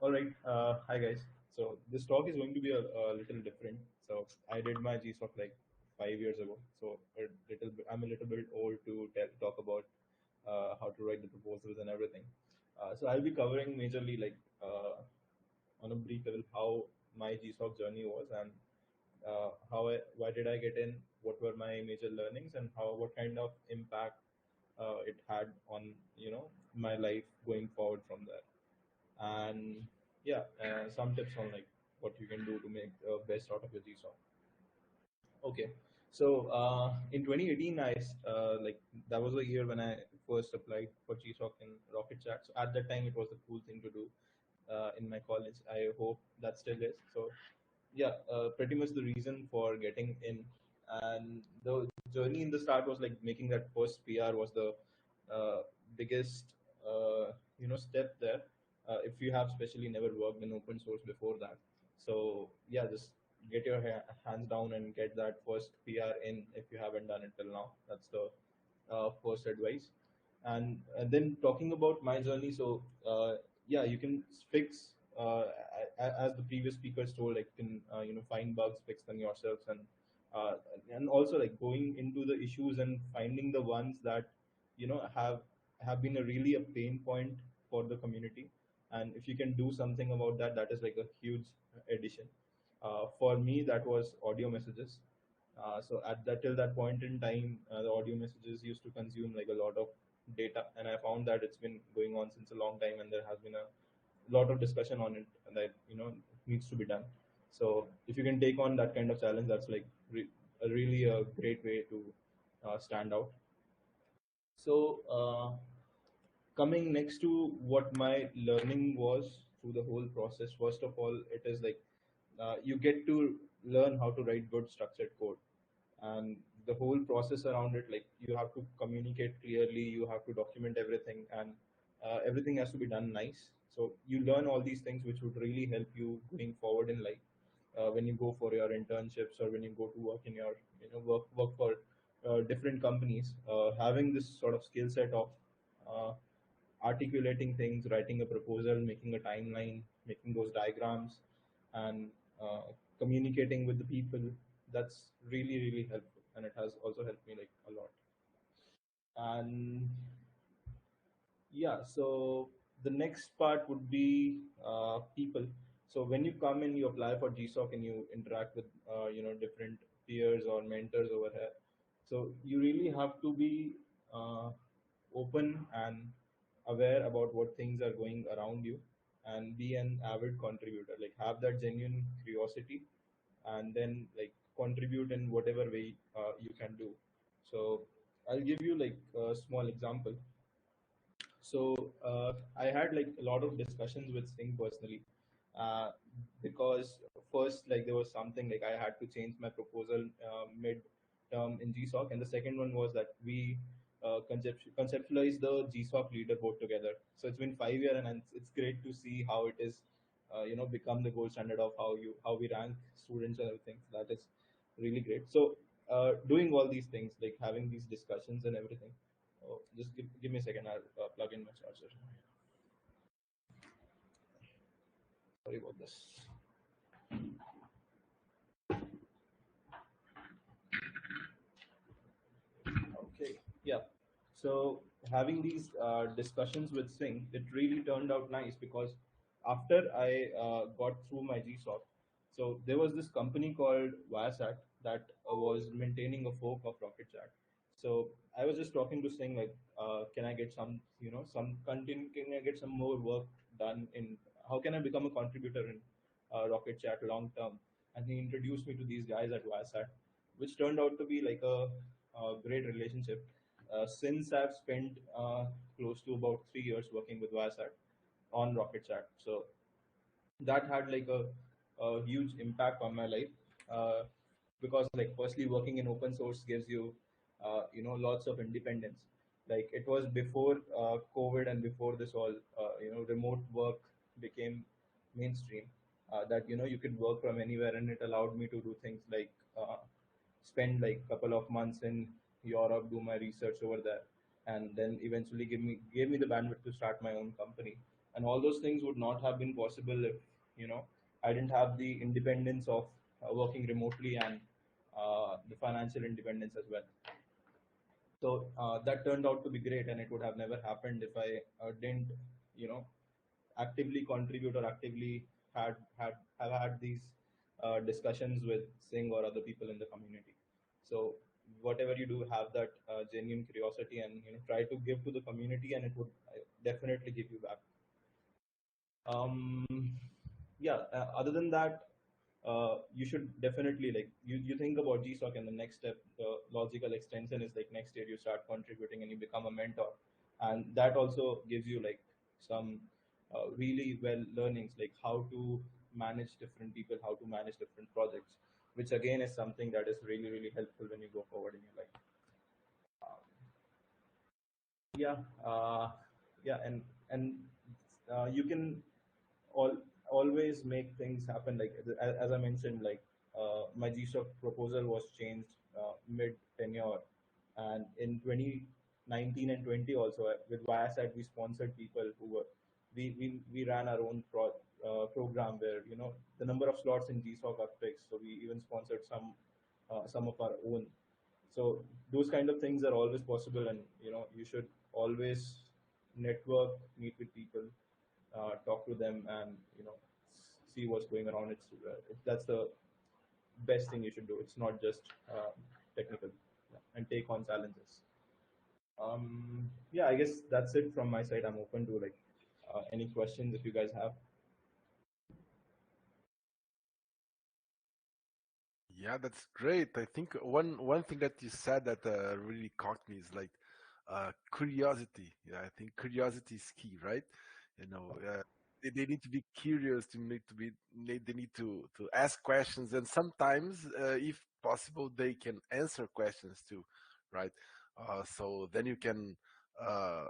All right. Hi guys. So this talk is going to be a little different. So I did my GSoC like 5 years ago. So I'm a little bit old to talk about how to write the proposals and everything. So I'll be covering majorly like on a brief level how my GSoC journey was and why did I get in, what were my major learnings, and what kind of impact it had on my life going forward from there. And yeah, some tips on like what you can do to make the best out of your GSoC. Okay, so in 2018, like that was the year when I first applied for GSoC in Rocket.Chat. So at that time, it was a cool thing to do in my college. I hope that still is. So yeah, pretty much the reason for getting in, and the journey in the start was like making that first PR was the uh, biggest step there. If you have especially never worked in open source before that, so yeah, just get your hands down and get that first PR in if you haven't done it till now. That's the first advice. And then talking about my journey, so yeah, you can fix as the previous speakers told, like you can find bugs, fix them yourselves, uh, and also like going into the issues and finding the ones that have been a really a pain point for the community. And if you can do something about that, that is like a huge addition. For me, that was audio messages. So at that till that point in time, the audio messages used to consume like a lot of data, and I found that it's been going on since a long time, and there has been a lot of discussion on it that needs to be done. So if you can take on that kind of challenge, that's like a really a great way to stand out. So coming next to what my learning was through the whole process, first of all, it is like you get to learn how to write good structured code, and the whole process around it, like you have to communicate clearly, you have to document everything, and everything has to be done nice. So you learn all these things which would really help you going forward in life, when you go for your internships or when you go to work in your work for different companies. Having this sort of skill set of uh, articulating things, writing a proposal, making a timeline, making those diagrams, and communicating with the people, that's really really helpful, and it has also helped me like a lot. And yeah, so the next part would be people. So when you come and you apply for GSoC and you interact with different peers or mentors over here, so you really have to be open and aware about what things are going around you, and be an avid contributor. Like have that genuine curiosity, and then like contribute in whatever way you can do. So I'll give you like a small example. So I had like a lot of discussions with Singh personally, uh, because first like there was something like I had to change my proposal mid term in GSoC, and the second one was that we conceptualize the GSoC leaderboard together. So it's been 5 years, and it's great to see how it is become the gold standard of how we rank students and everything. So that is really great. So doing all these things, like having these discussions and everything. Oh, just give me a second. I'll plug in my charger. Sorry about this. Okay. Yeah. So having these discussions with Singh, it really turned out nice because after I got through my GSoC, so there was this company called Viasat that was maintaining a fork of Rocket.Chat. So I was just talking to Singh like, can I get some content? Can I get some more work done in? How can I become a contributor in Rocket.Chat long term? And he introduced me to these guys at Viasat, which turned out to be like a great relationship. Since I've spent close to about 3 years working with Viasat on Rocket.Chat, so that had like a huge impact on my life, because like firstly working in open source gives you lots of independence. Like it was before COVID and before this all remote work became mainstream, that you could work from anywhere, and it allowed me to do things like spend like couple of months in Europe, do my research over there, and then eventually gave me the bandwidth to start my own company. and all those things would not have been possible if, you know, I didn't have the independence of working remotely, and the financial independence as well. So that turned out to be great, and it would have never happened if I didn't, you know, actively contribute or actively have had these discussions with Singh or other people in the community. So whatever you do, have that genuine curiosity, and, you know, try to give to the community, and it would definitely give you back. um yeah, other than that, you should definitely, like, you think about GSoC, and the next step, the logical extension is like next year you start contributing and you become a mentor, and that also gives you like some really well learnings, like how to manage different people, how to manage different projects, which again is something that is really really helpful when you go forward in your life. Yeah, yeah, and you can always make things happen. Like as I mentioned, like my GSoC proposal was changed mid tenure, and in 2019 and 20 also, with Viasat we sponsored people who were, we ran our own program where, you know, the number of slots in GSoC are fixed, so we even sponsored some of our own. So those kind of things are always possible, and, you know, you should always network, meet with people, talk to them, and, you know, see what's going around. That's the best thing you should do. It's not just technical. Yeah, and take on challenges. Yeah, I guess that's it from my side. I'm open to like any questions if you guys have. Yeah, that's great. I think one thing that you said that really caught me is like curiosity. Yeah, I think curiosity is key, right? You know, they need to be curious to need to be they need to ask questions, and sometimes, if possible, they can answer questions too, right? So then you can uh,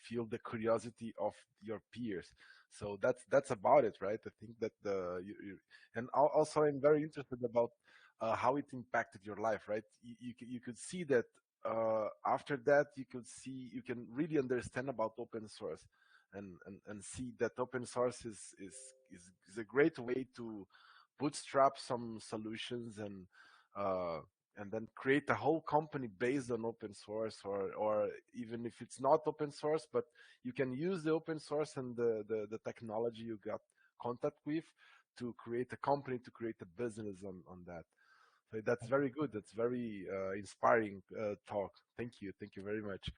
feel the curiosity of your peers. So that's about it, right? I think that and also I'm very interested about how it impacted your life, right? You could see that after that you can really understand about open source, and see that open source is a great way to bootstrap some solutions, uh, and then create a whole company based on open source, or even if it's not open source, but you can use the open source and the technology you got contact with to create a company, to create a business on that. So that's very good. That's very inspiring talk. Thank you. Thank you very much.